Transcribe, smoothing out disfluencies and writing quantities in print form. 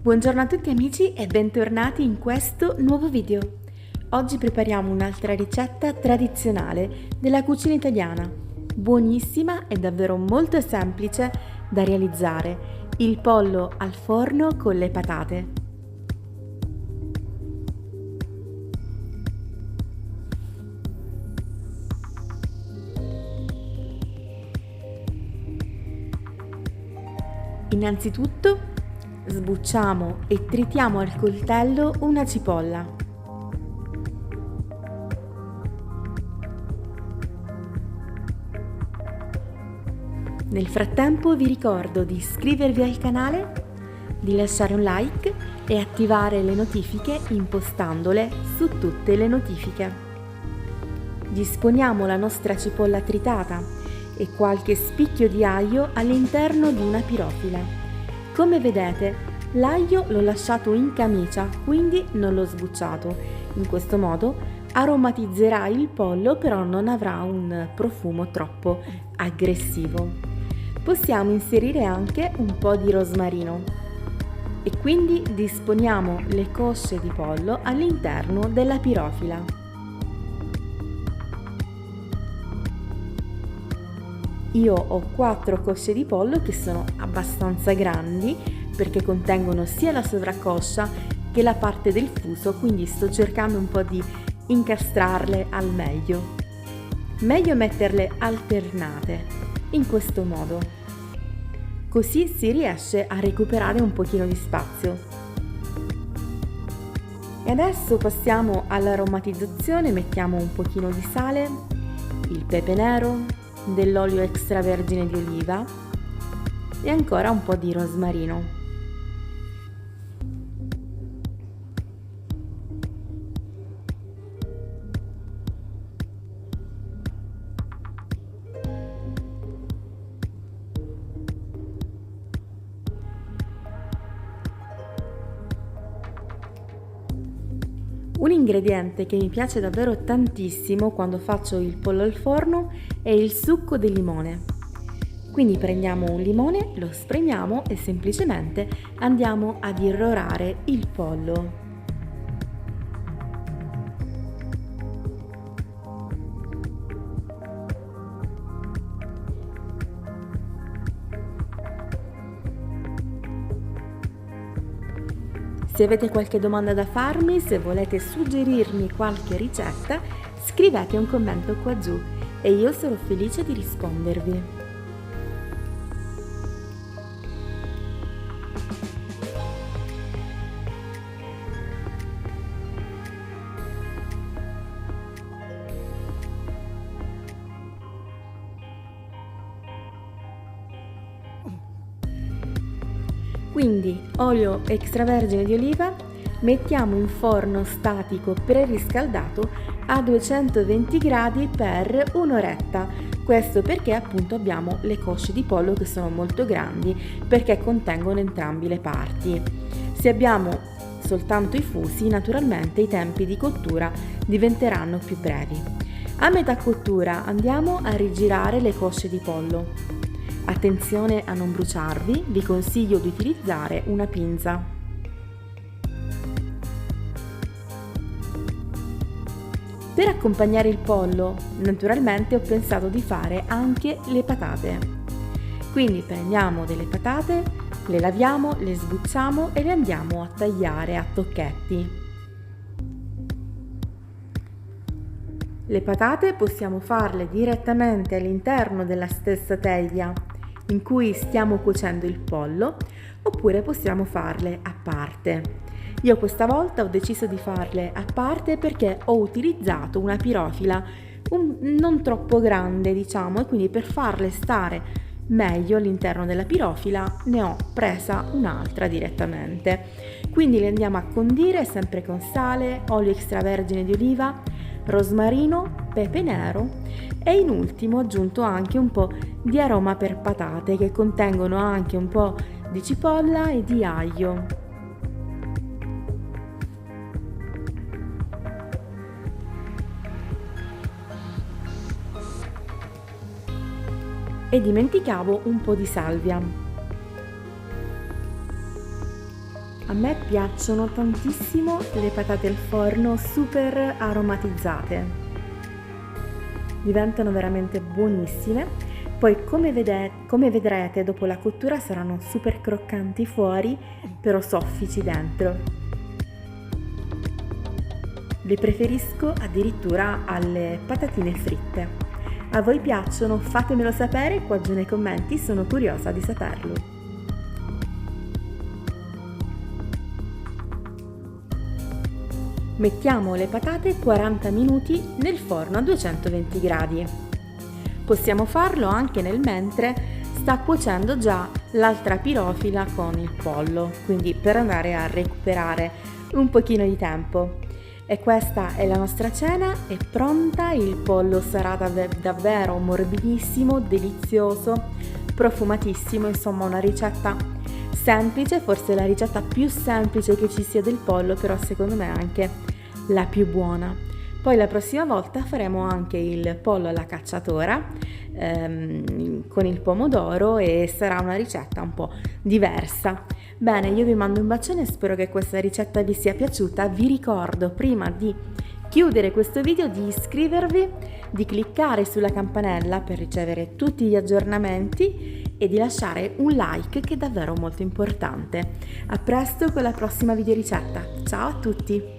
Buongiorno a tutti amici e bentornati in questo nuovo video. Oggi prepariamo un'altra ricetta tradizionale della cucina italiana, buonissima e davvero molto semplice da realizzare, il pollo al forno con le patate. Innanzitutto sbucciamo e tritiamo al coltello una cipolla. Nel frattempo vi ricordo di iscrivervi al canale, di lasciare un like e attivare le notifiche impostandole su tutte le notifiche. Disponiamo la nostra cipolla tritata e qualche spicchio di aglio all'interno di una pirofila. Come vedete, l'aglio l'ho lasciato in camicia, quindi non l'ho sbucciato. In questo modo aromatizzerà il pollo, però non avrà un profumo troppo aggressivo. Possiamo inserire anche un po' di rosmarino e quindi disponiamo le cosce di pollo all'interno della pirofila. Io ho 4 cosce di pollo che sono abbastanza grandi perché contengono sia la sovraccoscia che la parte del fuso, quindi sto cercando un po' di incastrarle al meglio. Meglio metterle alternate, in questo modo. Così si riesce a recuperare un pochino di spazio. E adesso passiamo all'aromatizzazione, mettiamo un pochino di sale, il pepe nero, dell'olio extravergine di oliva e ancora un po' di rosmarino. Un ingrediente che mi piace davvero tantissimo quando faccio il pollo al forno è il succo di limone. Quindi prendiamo un limone, lo spremiamo e semplicemente andiamo ad irrorare il pollo. Se avete qualche domanda da farmi, se volete suggerirmi qualche ricetta, scrivete un commento qua giù e io sarò felice di rispondervi. Quindi olio extravergine di oliva, mettiamo in forno statico preriscaldato a 220 gradi per un'oretta. Questo perché appunto abbiamo le cosce di pollo che sono molto grandi perché contengono entrambi le parti. Se abbiamo soltanto i fusi, naturalmente i tempi di cottura diventeranno più brevi. A metà cottura andiamo a rigirare le cosce di pollo. Attenzione a non bruciarvi, vi consiglio di utilizzare una pinza. Per accompagnare il pollo, naturalmente ho pensato di fare anche le patate. Quindi prendiamo delle patate, le laviamo, le sbucciamo e le andiamo a tagliare a tocchetti. Le patate possiamo farle direttamente all'interno della stessa teglia in cui stiamo cuocendo il pollo, oppure possiamo farle a parte. Io questa volta ho deciso di farle a parte perché ho utilizzato una pirofila non troppo grande, diciamo, e quindi per farle stare meglio all'interno della pirofila ne ho presa un'altra direttamente. Quindi le andiamo a condire sempre con sale, olio extravergine di oliva, rosmarino, pepe nero e in ultimo ho aggiunto anche un po' di aroma per patate che contengono anche un po' di cipolla e di aglio. E dimenticavo un po' di salvia. A me piacciono tantissimo le patate al forno super aromatizzate, diventano veramente buonissime. Poi come vedrete dopo la cottura saranno super croccanti fuori, però soffici dentro. Le preferisco addirittura alle patatine fritte. A voi piacciono? Fatemelo sapere qua giù nei commenti, sono curiosa di saperlo. Mettiamo le patate 40 minuti nel forno a 220 gradi. Possiamo farlo anche nel mentre sta cuocendo già l'altra pirofila con il pollo, quindi per andare a recuperare un pochino di tempo. E questa è la nostra cena, è pronta, il pollo sarà davvero morbidissimo, delizioso, profumatissimo, insomma una ricetta semplice, forse la ricetta più semplice che ci sia del pollo, però secondo me anche la più buona. Poi la prossima volta faremo anche il pollo alla cacciatora con il pomodoro e sarà una ricetta un po' diversa. Bene, io vi mando un bacione, spero che questa ricetta vi sia piaciuta. Vi ricordo prima di chiudere questo video di iscrivervi, di cliccare sulla campanella per ricevere tutti gli aggiornamenti e di lasciare un like che è davvero molto importante. A presto con la prossima video ricetta. Ciao a tutti!